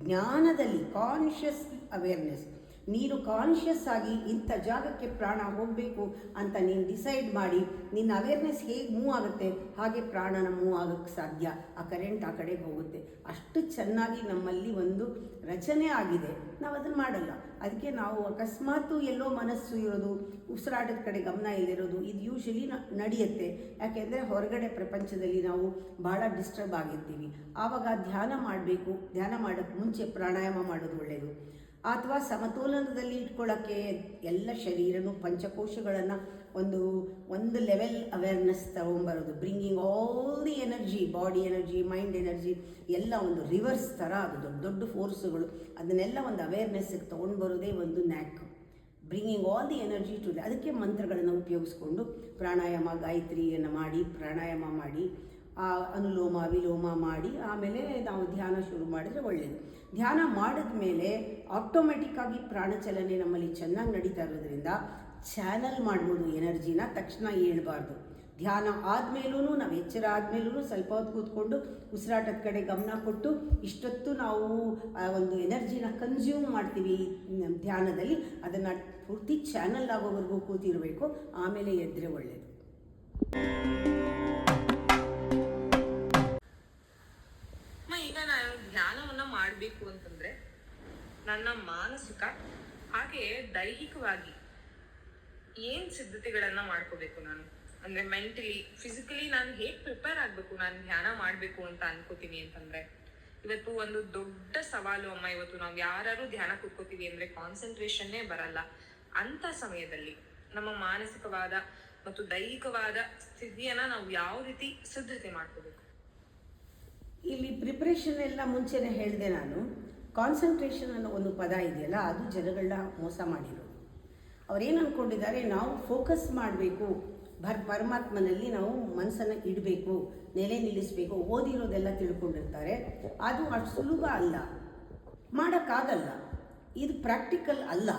ಜ್ಞಾನದಲ್ಲಿ ಕಾನ್ಷಿಯಸ್ ಅವೇರ್ನೆಸ್, ನೀನು ಕಾನ್ಷಿಯಸ್ ಆಗಿ ಇಂಥ ಜಾಗಕ್ಕೆ ಪ್ರಾಣ ಹೋಗಬೇಕು ಅಂತ ನೀನು ಡಿಸೈಡ್ ಮಾಡಿ ನಿನ್ನ ಅವೇರ್ನೆಸ್ ಹೇಗೆ ಮೂವ್ ಆಗುತ್ತೆ ಹಾಗೆ ಪ್ರಾಣನ ಮೂವ್ ಆಗೋಕ್ಕೆ ಸಾಧ್ಯ. ಆ ಕರೆಂಟ್ ಆ ಕಡೆಗೆ ಹೋಗುತ್ತೆ. ಅಷ್ಟು ಚೆನ್ನಾಗಿ ನಮ್ಮಲ್ಲಿ ಒಂದು ರಚನೆ ಆಗಿದೆ, ನಾವು ಅದನ್ನು ಮಾಡಲ್ಲ. ಅದಕ್ಕೆ ನಾವು ಅಕಸ್ಮಾತು ಎಲ್ಲೋ ಮನಸ್ಸು ಇರೋದು, ಉಸಿರಾಟದ ಕಡೆ ಗಮನ ಇಲ್ಲಿರೋದು, ಇದು ಯೂಶಲಿ ನಡೆಯುತ್ತೆ. ಯಾಕೆಂದರೆ ಹೊರಗಡೆ ಪ್ರಪಂಚದಲ್ಲಿ ನಾವು ಭಾಳ ಡಿಸ್ಟರ್ಬ್ ಆಗಿರ್ತೀವಿ. ಆವಾಗ ಧ್ಯಾನ ಮಾಡಬೇಕು. ಧ್ಯಾನ ಮಾಡೋಕ್ಕೆ ಮುಂಚೆ ಪ್ರಾಣಾಯಾಮ ಮಾಡೋದು ಒಳ್ಳೆಯದು. ಅಥವಾ ಸಮತೋಲನದಲ್ಲಿ ಇಟ್ಕೊಳ್ಳೋಕ್ಕೆ ಎಲ್ಲ ಶರೀರನೂ ಪಂಚಕೋಶಗಳನ್ನು ಒಂದು ಲೆವೆಲ್ ಅವೇರ್ನೆಸ್ ತಗೊಂಬರೋದು. Bringing all the energy, body energy, mind energy ಎಲ್ಲ ಒಂದು ರಿವರ್ಸ್ ಥರ, ಅದು ದೊಡ್ಡ ದೊಡ್ಡ ಫೋರ್ಸುಗಳು, ಅದನ್ನೆಲ್ಲ ಒಂದು ಅವೇರ್ನೆಸ್ಸಿಗೆ ತೊಗೊಂಡು ಬರೋದೇ ಒಂದು knack. Bringing all the energy to. ಅದಕ್ಕೆ ಮಂತ್ರಗಳನ್ನು ಉಪಯೋಗಿಸ್ಕೊಂಡು ಪ್ರಾಣಾಯಾಮ, ಗಾಯತ್ರಿಯನ್ನು ಮಾಡಿ ಪ್ರಾಣಾಯಾಮ ಮಾಡಿ, ಅನುಲೋಮ ವಿಲೋಮ ಮಾಡಿ ಆಮೇಲೆ ನಾವು ಧ್ಯಾನ ಶುರು ಮಾಡಿದರೆ ಒಳ್ಳೆಯದು. ಧ್ಯಾನ ಮಾಡಿದ ಮೇಲೆ ಆಟೋಮೆಟಿಕ್ಕಾಗಿ ಪ್ರಾಣಚಲನೆ ನಮ್ಮಲ್ಲಿ ಚೆನ್ನಾಗಿ ನಡೀತಾ ಇರೋದ್ರಿಂದ ಚಾನಲ್ ಮಾಡ್ಬೋದು ಎನರ್ಜಿನ, ತಕ್ಷಣ ಹೇಳ್ಬಾರ್ದು. ಧ್ಯಾನ ಆದಮೇಲೂ, ನಾವು ಎಚ್ಚರ ಆದಮೇಲೂ ಸ್ವಲ್ಪ ಹೊತ್ತು ಕೂತ್ಕೊಂಡು ಉಸಿರಾಟದ ಕಡೆ ಗಮನ ಕೊಟ್ಟು, ಇಷ್ಟೊತ್ತು ನಾವು ಒಂದು ಎನರ್ಜಿನ ಕನ್ಸ್ಯೂಮ್ ಮಾಡ್ತೀವಿ ಧ್ಯಾನದಲ್ಲಿ, ಅದನ್ನು ಪೂರ್ತಿ ಚಾನಲ್ ಆಗೋವರೆಗೂ ಕೂತಿರಬೇಕು. ಆಮೇಲೆ ಎದ್ದರೆ ಒಳ್ಳೆಯದು. ಈಗ ನಾನು ಧ್ಯಾನವನ್ನ ಮಾಡಬೇಕು ಅಂತಂದ್ರೆ ನನ್ನ ಮಾನಸಿಕ ಹಾಗೆ ದೈಹಿಕವಾಗಿ ಏನ್ ಸಿದ್ಧತೆಗಳನ್ನ ಮಾಡ್ಕೋಬೇಕು ನಾನು? ಅಂದ್ರೆ ಮೆಂಟಲಿ, ಫಿಸಿಕಲಿ ನಾನು ಹೇಗೆ ಪ್ರಿಪೇರ್ ಆಗ್ಬೇಕು ನಾನು ಧ್ಯಾನ ಮಾಡಬೇಕು ಅಂತ ಅನ್ಕೋತೀನಿ ಅಂತಂದ್ರೆ? ಇವತ್ತು ಒಂದು ದೊಡ್ಡ ಸವಾಲು ಅಮ್ಮ. ಇವತ್ತು ನಾವು ಯಾರು ಧ್ಯಾನ ಕೂತ್ಕೋತೀವಿ ಅಂದ್ರೆ ಕಾನ್ಸಂಟ್ರೇಷನ್ನೇ ಬರಲ್ಲ. ಅಂತ ಸಮಯದಲ್ಲಿ ನಮ್ಮ ಮಾನಸಿಕವಾದ ಮತ್ತು ದೈಹಿಕವಾದ ಸ್ಥಿತಿಯನ್ನ ನಾವು ಯಾವ ರೀತಿ ಸಿದ್ಧತೆ ಮಾಡ್ಕೋಬೇಕು? ಇಲ್ಲಿ ಪ್ರಿಪ್ರೇಷನ್ ಎಲ್ಲ ಮುಂಚೆನೇ ಹೇಳಿದೆ ನಾನು. ಕಾನ್ಸಂಟ್ರೇಷನ್ ಅನ್ನೋ ಒಂದು ಪದ ಇದೆಯಲ್ಲ, ಅದು ಜನಗಳನ್ನ ಮೋಸ ಮಾಡಿರೋದು. ಅವರೇನು ಅಂದ್ಕೊಂಡಿದ್ದಾರೆ, ನಾವು ಫೋಕಸ್ ಮಾಡಬೇಕು, ಪರಮಾತ್ಮನಲ್ಲಿ ನಾವು ಮನಸ್ಸನ್ನು ಇಡಬೇಕು, ನೆಲೆ ನಿಲ್ಲಿಸಬೇಕು, ಓದಿರೋದೆಲ್ಲ ತಿಳ್ಕೊಂಡಿರ್ತಾರೆ. ಅದು ಅಷ್ಟು ಸುಲಭ ಅಲ್ಲ, ಮಾಡೋಕ್ಕಾಗಲ್ಲ, ಇದು ಪ್ರಾಕ್ಟಿಕಲ್ ಅಲ್ಲ.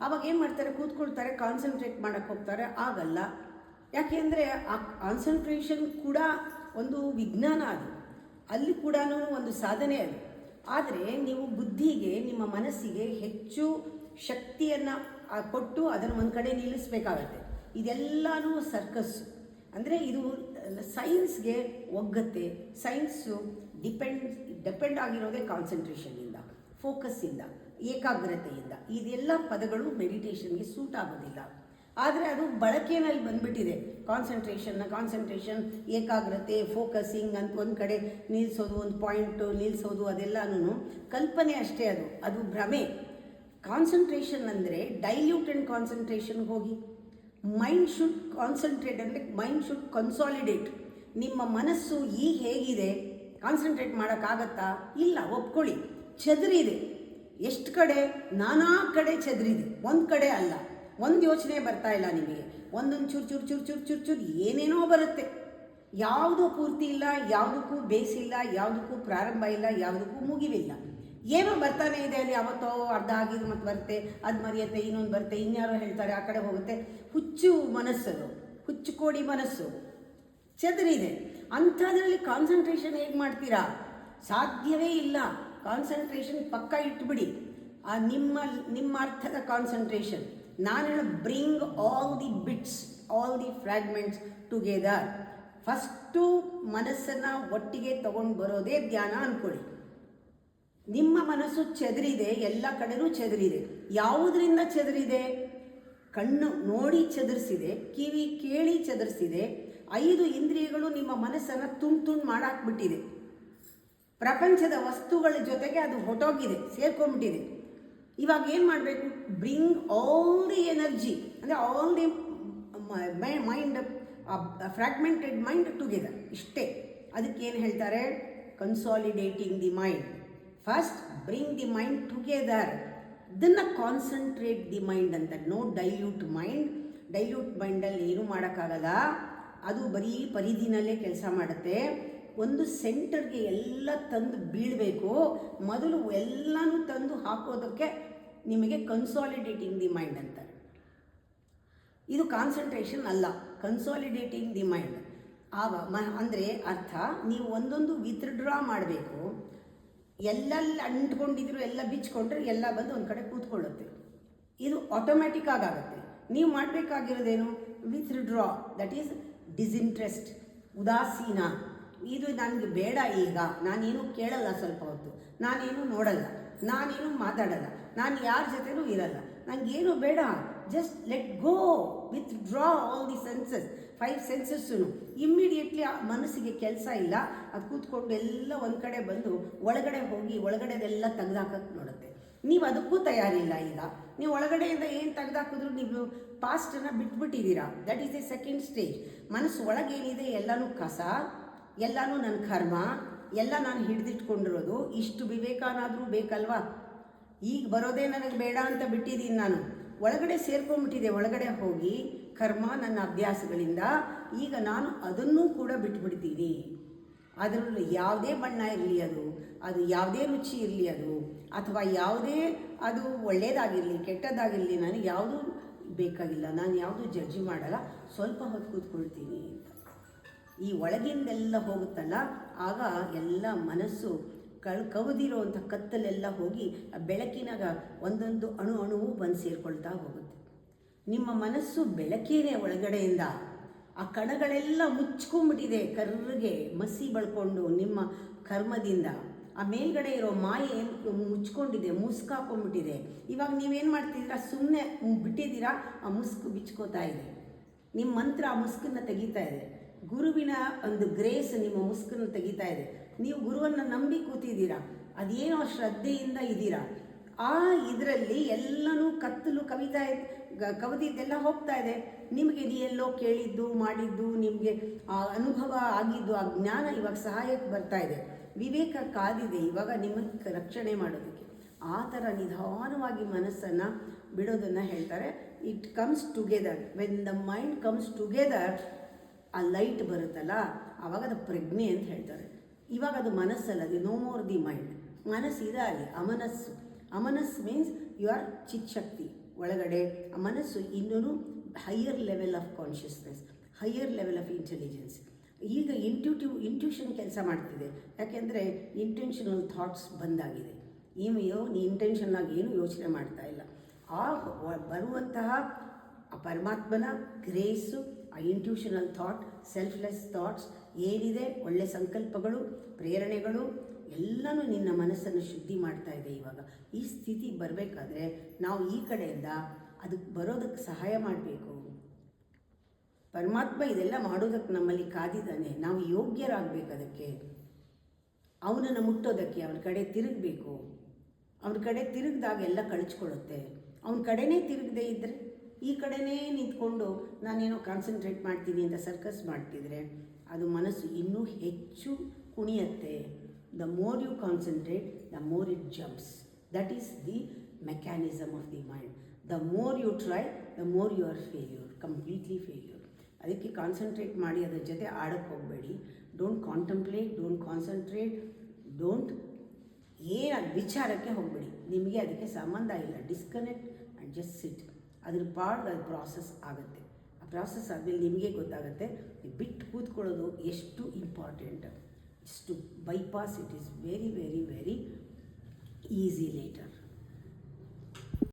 ಅವಾಗ ಏನು ಮಾಡ್ತಾರೆ, ಕೂತ್ಕೊಳ್ತಾರೆ, ಕಾನ್ಸಂಟ್ರೇಟ್ ಮಾಡೋಕ್ಕೆ ಹೋಗ್ತಾರೆ, ಆಗಲ್ಲ. ಯಾಕೆಂದರೆ ಆ ಕಾನ್ಸಂಟ್ರೇಷನ್ ಕೂಡ ಒಂದು ವಿಜ್ಞಾನ, ಅದು ಅಲ್ಲಿ ಕೂಡ ಒಂದು ಸಾಧನೆ ಅದು. ಆದರೆ ನೀವು ಬುದ್ಧಿಗೆ, ನಿಮ್ಮ ಮನಸ್ಸಿಗೆ ಹೆಚ್ಚು ಶಕ್ತಿಯನ್ನು ಕೊಟ್ಟು ಅದನ್ನು ಒಂದು ಕಡೆ ನಿಲ್ಲಿಸಬೇಕಾಗತ್ತೆ. ಇದೆಲ್ಲನೂ ಸರ್ಕಸ್ಸು. ಅಂದರೆ ಇದು ಸೈನ್ಸ್ಗೆ ಒಗ್ಗತ್ತೆ. ಸೈನ್ಸು ಡಿಪೆಂಡ್ ಆಗಿರೋದೇ ಕಾನ್ಸಂಟ್ರೇಷನ್ನಿಂದ, ಫೋಕಸ್ಸಿಂದ, ಏಕಾಗ್ರತೆಯಿಂದ. ಇದೆಲ್ಲ ಪದಗಳು ಮೆಡಿಟೇಷನ್ಗೆ ಸೂಟ್ ಆಗೋದಿಲ್ಲ. ಆದರೆ ಅದು ಬಳಕೆಯಲ್ಲಿ ಬಂದುಬಿಟ್ಟಿದೆ. ಕಾನ್ಸಂಟ್ರೇಷನ್, ಏಕಾಗ್ರತೆ, ಫೋಕಸಿಂಗ್ ಅಂತ ಒಂದು ಕಡೆ ನಿಲ್ಲಿಸೋದು, ಒಂದು ಪಾಯಿಂಟು ನಿಲ್ಲಿಸೋದು, ಅದೆಲ್ಲನೂ ಕಲ್ಪನೆ ಅಷ್ಟೇ. ಅದು ಭ್ರಮೆ. ಕಾನ್ಸಂಟ್ರೇಷನ್ ಅಂದರೆ ಡೈಲ್ಯೂಟ್ ಆ್ಯಂಡ್ ಕಾನ್ಸಂಟ್ರೇಷನ್ಗೆ ಹೋಗಿ. ಮೈಂಡ್ ಶುಡ್ ಕಾನ್ಸಂಟ್ರೇಟ್ ಅಂದರೆ ಮೈಂಡ್ ಶುಡ್ ಕನ್ಸಾಲಿಡೇಟ್. ನಿಮ್ಮ ಮನಸ್ಸು ಈಗ ಹೇಗಿದೆ, ಕಾನ್ಸಂಟ್ರೇಟ್ ಮಾಡೋಕ್ಕಾಗತ್ತಾ? ಇಲ್ಲ, ಒಪ್ಕೊಳ್ಳಿ. ಚದುರಿದೆ. ಎಷ್ಟು ಕಡೆ? ನಾನಾ ಕಡೆ ಚದುರಿದೆ, ಒಂದು ಕಡೆ ಅಲ್ಲ. ಒಂದು ಯೋಚನೆ ಬರ್ತಾ ಇಲ್ಲ ನಿಮಗೆ, ಒಂದೊಂದು ಚೂರು ಏನೇನೋ ಬರುತ್ತೆ. ಯಾವುದೂ ಪೂರ್ತಿ ಇಲ್ಲ, ಯಾವುದಕ್ಕೂ ಬೇಸ್ ಇಲ್ಲ, ಯಾವುದಕ್ಕೂ ಪ್ರಾರಂಭ ಇಲ್ಲ, ಯಾವುದಕ್ಕೂ ಮುಗಿವಿಲ್ಲ. ಏನೋ ಬರ್ತಾನೆ ಇದೆ. ಅಲ್ಲಿ ಯಾವತ್ತೋ ಅರ್ಧ ಆಗಿದ್ದು ಮತ್ತೆ ಬರುತ್ತೆ, ಅದು ಮರೆಯುತ್ತೆ, ಇನ್ನೊಂದು ಬರುತ್ತೆ, ಇನ್ಯಾರೋ ಹೇಳ್ತಾರೆ, ಆ ಕಡೆ ಹೋಗುತ್ತೆ. ಹುಚ್ಚು ಮನಸ್ಸದು, ಹುಚ್ಚು ಕೋಡಿ ಮನಸ್ಸು ಚದುರಿದೆ. ಅಂಥದ್ರಲ್ಲಿ ಕಾನ್ಸಂಟ್ರೇಷನ್ ಹೇಗೆ ಮಾಡ್ತೀರಾ? ಸಾಧ್ಯವೇ ಇಲ್ಲ. ಕಾನ್ಸಂಟ್ರೇಷನ್ ಪಕ್ಕ ಇಟ್ಬಿಡಿ. ನಿಮ್ಮ ಅರ್ಥದ ಕಾನ್ಸಂಟ್ರೇಷನ್. ನಾನು ಹೇಳೋ bring all the bits, all the fragments together. First ಮನಸ್ಸನ್ನು ಒಟ್ಟಿಗೆ ತಗೊಂಡು ಬರೋದೇ ಧ್ಯಾನ ಅಂದ್ಕೊಳ್ಳಿ. ನಿಮ್ಮ ಮನಸ್ಸು ಚದುರಿದೆ, ಎಲ್ಲ ಕಡೆನೂ ಚದುರಿದೆ. ಯಾವುದರಿಂದ ಚದುರಿದೆ? ಕಣ್ಣು ನೋಡಿ ಚದುರಿಸಿದೆ, ಕಿವಿ ಕೇಳಿ ಚದುರಿಸಿದೆ, 5 ಇಂದ್ರಿಯಗಳು ನಿಮ್ಮ ಮನಸ್ಸನ್ನು ತುಂಡು ಮಾಡಾಕ್ಬಿಟ್ಟಿದೆ. ಪ್ರಪಂಚದ ವಸ್ತುಗಳ ಜೊತೆಗೆ ಅದು ಹೊಟ್ಟೋಗಿದೆ, ಸೇರ್ಕೊಂಡ್ಬಿಟ್ಟಿದೆ. ಇವಾಗ ಏನು ಮಾಡಬೇಕು? ಬ್ರಿಂಗ್ ಆಲ್ ದಿ ಎನರ್ಜಿ, ಅಂದರೆ all the mind, fragmented mind together. ಇಷ್ಟೇ. ಅದಕ್ಕೇನು ಹೇಳ್ತಾರೆ? Consolidating the mind. First bring the mind together, ಇದನ್ನು ಕಾನ್ಸಂಟ್ರೇಟ್ ದಿ ಮೈಂಡ್ ಅಂತ. No dilute mind. ಡೈಲ್ಯೂಟ್ ಮೈಂಡಲ್ಲಿ ಏನೂ ಮಾಡೋಕ್ಕಾಗಲ್ಲ, ಅದು ಬರೀ ಪರಿಧಿನಲ್ಲೇ ಕೆಲಸ ಮಾಡುತ್ತೆ. ಒಂದು ಸೆಂಟರ್ಗೆ ಎಲ್ಲ ತಂದು ಬೀಳಬೇಕು. ಮೊದಲು ಎಲ್ಲನೂ ತಂದು ಹಾಕೋದಕ್ಕೆ ನಿಮಗೆ ಕನ್ಸಾಲಿಡೇಟಿಂಗ್ ದಿ ಮೈಂಡ್ ಅಂತಾರೆ. ಇದು ಕಾನ್ಸಂಟ್ರೇಷನ್ ಅಲ್ಲ, ಕನ್ಸಾಲಿಡೇಟಿಂಗ್ ದಿ ಮೈಂಡ್. ಅಂದರೆ ಅರ್ಥ, ನೀವು ಒಂದೊಂದು ವಿತ್ಡ್ರಾ ಮಾಡಬೇಕು. ಎಲ್ಲೆಲ್ಲ ಅಂಟ್ಕೊಂಡಿದ್ರು ಎಲ್ಲ ಬಿಚ್ಕೊಂಡ್ರೆ ಎಲ್ಲ ಬಂದು ಒಂದು ಕಡೆ ಕೂತ್ಕೊಳ್ಳುತ್ತೆ. ಇದು ಆಟೋಮ್ಯಾಟಿಕ್ ಆಗುತ್ತೆ. ನೀವು ಮಾಡಬೇಕಾಗಿರೋದೇನು? ವಿತ್ಡ್ರಾ, ದಟ್ ಈಸ್ ಡಿಸ್ಇಂಟ್ರೆಸ್ಟ್, ಉದಾಸೀನ. ಇದು ನನಗೆ ಬೇಡ, ಈಗ ನಾನೇನು ಕೇಳಲ್ಲ, ಸ್ವಲ್ಪ ಹೊತ್ತು ನಾನೇನು ನೋಡಲ್ಲ, ನಾನೇನು ಮಾತಾಡಲ್ಲ, ನಾನು ಯಾರ ಜೊತೆನೂ ಇರಲ್ಲ, ನನಗೇನು ಬೇಡ, just let go, withdraw all the senses, 5 senses. Immediately ಆ ಮನಸ್ಸಿಗೆ ಕೆಲಸ ಇಲ್ಲ, ಅದು ಕೂತ್ಕೊಂಡು ಎಲ್ಲ ಒಂದು ಕಡೆ ಬಂದು ಒಳಗಡೆ ಹೋಗಿ ಒಳಗಡೆದೆಲ್ಲ ತೆಗೆದಾಕಕ್ಕೆ ನೋಡುತ್ತೆ. ನೀವು ಅದಕ್ಕೂ ತಯಾರಿಲ್ಲ. ಈಗ ನೀವು ಒಳಗಡೆಯಿಂದ ಏನು ತೆಗೆದಾಕಿದ್ರು ನೀವು ಪಾಸ್ಟನ್ನು ಬಿಟ್ಬಿಟ್ಟಿದ್ದೀರಾ. That is a second stage. ಮನಸ್ಸು ಒಳಗೇನಿದೆ ಎಲ್ಲನೂ ಕಸ, ಎಲ್ಲನೂ ನನ್ನ ಕರ್ಮ, ಎಲ್ಲ ನಾನು ಹಿಡಿದಿಟ್ಕೊಂಡಿರೋದು. ಇಷ್ಟು ವಿವೇಕನಾದರೂ ಬೇಕಲ್ವಾ? ಈಗ ಬರೋದೇ ನನಗೆ ಬೇಡ ಅಂತ ಬಿಟ್ಟಿದ್ದೀನಿ ನಾನು. ಒಳಗಡೆ ಸೇರ್ಕೊಂಡ್ಬಿಟ್ಟಿದೆ. ಒಳಗಡೆ ಹೋಗಿ ಕರ್ಮ, ನನ್ನ ಅಭ್ಯಾಸಗಳಿಂದ ಈಗ ನಾನು ಅದನ್ನೂ ಕೂಡ ಬಿಟ್ಬಿಡ್ತೀನಿ. ಅದರಲ್ಲಿ ಯಾವುದೇ ಬಣ್ಣ ಇರಲಿ, ಅದು ಯಾವುದೇ ರುಚಿ ಇರಲಿ, ಅಥವಾ ಯಾವುದೇ ಅದು ಒಳ್ಳೆಯದಾಗಿರಲಿ ಕೆಟ್ಟದ್ದಾಗಿರಲಿ, ನನಗೆ ಯಾವುದೂ ಬೇಕಾಗಿಲ್ಲ, ನಾನು ಯಾವುದೂ ಜಡ್ಜ್ ಮಾಡಲ್ಲ, ಸ್ವಲ್ಪ ಹೊತ್ತು ಕೂತ್ಕೊಳ್ತೀನಿ ಅಂತ. ಈ ಒಳಗಿಂದೆಲ್ಲ ಹೋಗುತ್ತಲ್ಲ, ಆಗ ಎಲ್ಲ ಮನಸ್ಸು ಕವಿದಿರೋವಂಥ ಕತ್ತಲೆಲ್ಲ ಹೋಗಿ ಬೆಳಕಿನಾಗ ಒಂದೊಂದು ಅಣುವು ಬಂದು ಸೇರಿಕೊಳ್ತಾ ಹೋಗುತ್ತೆ. ನಿಮ್ಮ ಮನಸ್ಸು ಬೆಳಕೇನೆ ಒಳಗಡೆಯಿಂದ. ಆ ಕಣಗಳೆಲ್ಲ ಮುಚ್ಕೊಂಡ್ಬಿಟ್ಟಿದೆ, ಕರ್ರಗೆ ಮಸಿ ಬಳ್ಕೊಂಡು ನಿಮ್ಮ ಕರ್ಮದಿಂದ. ಆ ಮೇಲ್ಗಡೆ ಇರೋ ಮಾಯೆ ಮುಚ್ಕೊಂಡಿದೆ, ಮುಸ್ಕಾಕೊಂಡ್ಬಿಟ್ಟಿದೆ. ಇವಾಗ ನೀವೇನು ಮಾಡ್ತಿದ್ದೀರಾ? ಸುಮ್ಮನೆ ಬಿಟ್ಟಿದ್ದೀರಾ, ಆ ಮುಸ್ಕು ಬಿಚ್ಕೋತಾ ಇದೆ. ನಿಮ್ಮ ಮಂತ್ರ ಆ ಮುಸ್ಕನ್ನು ತೆಗಿತಾ ಇದೆ. ಗುರುವಿನ ಒಂದು ಗ್ರೇಸ್ ನಿಮ್ಮ ಮುಸ್ಕನ್ನು ತೆಗಿತಾ ಇದೆ. ನೀವು ಗುರುವನ್ನು ನಂಬಿ ಕೂತಿದ್ದೀರಾ, ಅದೇನೋ ಶ್ರದ್ಧೆಯಿಂದ ಇದ್ದೀರಾ. ಆ ಇದರಲ್ಲಿ ಎಲ್ಲನೂ ಕತ್ತಲು ಕವಿದಿದ್ದೆಲ್ಲ ಹೋಗ್ತಾ ಇದೆ. ನಿಮಗೆ ಎಲ್ಲೋ ಕೇಳಿದ್ದು ಮಾಡಿದ್ದು ನಿಮಗೆ ಆ ಅನುಭವ ಆಗಿದ್ದು ಆ ಜ್ಞಾನ ಇವಾಗ ಸಹಾಯಕ್ಕೆ ಬರ್ತಾ ಇದೆ. ವಿವೇಕ ಕಾದಿದೆ ಇವಾಗ ನಿಮಗೆ ರಕ್ಷಣೆ ಮಾಡೋದಕ್ಕೆ. ಆ ಥರ ನಿಧಾನವಾಗಿ ಮನಸ್ಸನ್ನು ಬಿಡೋದನ್ನು ಹೇಳ್ತಾರೆ. It comes together. When the mind comes together, ಆ ಲೈಟ್ ಬರುತ್ತಲ್ಲ, ಆವಾಗ ಅದು ಪ್ರಜ್ಞೆ ಅಂತ ಹೇಳ್ತಾರೆ. ಇವಾಗ ಅದು ಮನಸ್ಸಲ್ಲ, ಅದು ನೋ ಮೋರ್ ದಿ ಮೈಂಡ್. ಮನಸ್ಸಿದೆ ಅಲ್ಲಿ ಅಮನಸ್ಸು. ಅಮನಸ್ಸು ಮೀನ್ಸ್ ಯು ಆರ್ ಚಿತ್ಶಕ್ತಿ ಒಳಗಡೆ. ಆ ಮನಸ್ಸು ಇನ್ನೂ higher level of consciousness, higher level of intelligence. ಈಗ ಇಂಟ್ಯೂಷನ್ ಕೆಲಸ ಮಾಡ್ತಿದೆ. ಯಾಕೆಂದರೆ ಇಂಟೆನ್ಷನಲ್ ಥಾಟ್ಸ್ ಬಂದಾಗಿದೆ. ನೀ ಇಂಟೆನ್ಷನ್ ಆಗಿ ಏನು ಯೋಚನೆ ಮಾಡ್ತಾ ಇಲ್ಲ. ಆ ಬರುವಂತಹ ಆ ಪರಮಾತ್ಮನ ಗ್ರೇಸು, ಆ ಇಂಟ್ಯೂಷನಲ್ ಥಾಟ್, ಸೆಲ್ಫ್ಲೆಸ್ ಥಾಟ್ಸ್ ಏನಿದೆ, ಒಳ್ಳೆ ಸಂಕಲ್ಪಗಳು, ಪ್ರೇರಣೆಗಳು ಎಲ್ಲನೂ ನಿನ್ನ ಮನಸ್ಸನ್ನು ಶುದ್ಧಿ ಮಾಡ್ತಾ ಇದೆ. ಇವಾಗ ಈ ಸ್ಥಿತಿ ಬರಬೇಕಾದ್ರೆ ನಾವು ಈ ಕಡೆಯಿಂದ ಅದಕ್ಕೆ ಬರೋದಕ್ಕೆ ಸಹಾಯ ಮಾಡಬೇಕು. ಪರಮಾತ್ಮ ಇದೆಲ್ಲ ಮಾಡೋದಕ್ಕೆ ನಮ್ಮಲ್ಲಿ ಕಾದಿದ್ದಾನೆ. ನಾವು ಯೋಗ್ಯರಾಗಬೇಕು ಅದಕ್ಕೆ, ಅವನನ್ನು ಮುಟ್ಟೋದಕ್ಕೆ. ಅವನ ಕಡೆ ತಿರುಗಬೇಕು. ಅವನ ಕಡೆ ತಿರುಗಿದಾಗ ಎಲ್ಲ ಕಳಿಸ್ಕೊಡುತ್ತೆ. ಅವನ ಕಡೆನೇ ತಿರುಗದೇ ಇದ್ದರೆ, ಈ ಕಡೆನೇ ನಿಂತ್ಕೊಂಡು ನಾನೇನೋ ಕಾನ್ಸಂಟ್ರೇಟ್ ಮಾಡ್ತೀನಿ ಅಂತ ಸರ್ಕಸ್ ಮಾಡ್ತಿದ್ರೆ ಅದು ಮನಸ್ಸು ಇನ್ನೂ ಹೆಚ್ಚು ಕುಣಿಯುತ್ತೆ. The more you concentrate, the more it jumps. That is the mechanism of the mind. The more you try, the more you are failure, completely failure. ಅದಕ್ಕೆ ಕಾನ್ಸಂಟ್ರೇಟ್ ಮಾಡಿ ಅದ್ರ ಜೊತೆ ಆಡೋಕ್ಕೆ ಹೋಗಬೇಡಿ. Don't contemplate, don't concentrate, don't ವಿಚಾರಕ್ಕೆ ಹೋಗಬೇಡಿ. ನಿಮಗೆ ಅದಕ್ಕೆ ಸಂಬಂಧ ಇಲ್ಲ. Disconnect and just sit. ಅದ್ರ ಅದು ಪ್ರಾಸೆಸ್ ಆಗುತ್ತೆ. ಆ ಪ್ರಾಸೆಸ್ ಆದಮೇಲೆ ನಿಮಗೆ ಗೊತ್ತಾಗುತ್ತೆ ಬಿಟ್ಟು ಕೂತ್ಕೊಳ್ಳೋದು ಎಷ್ಟು ಇಂಪಾರ್ಟೆಂಟ್. ಇಷ್ಟು bypass it is very very very easily.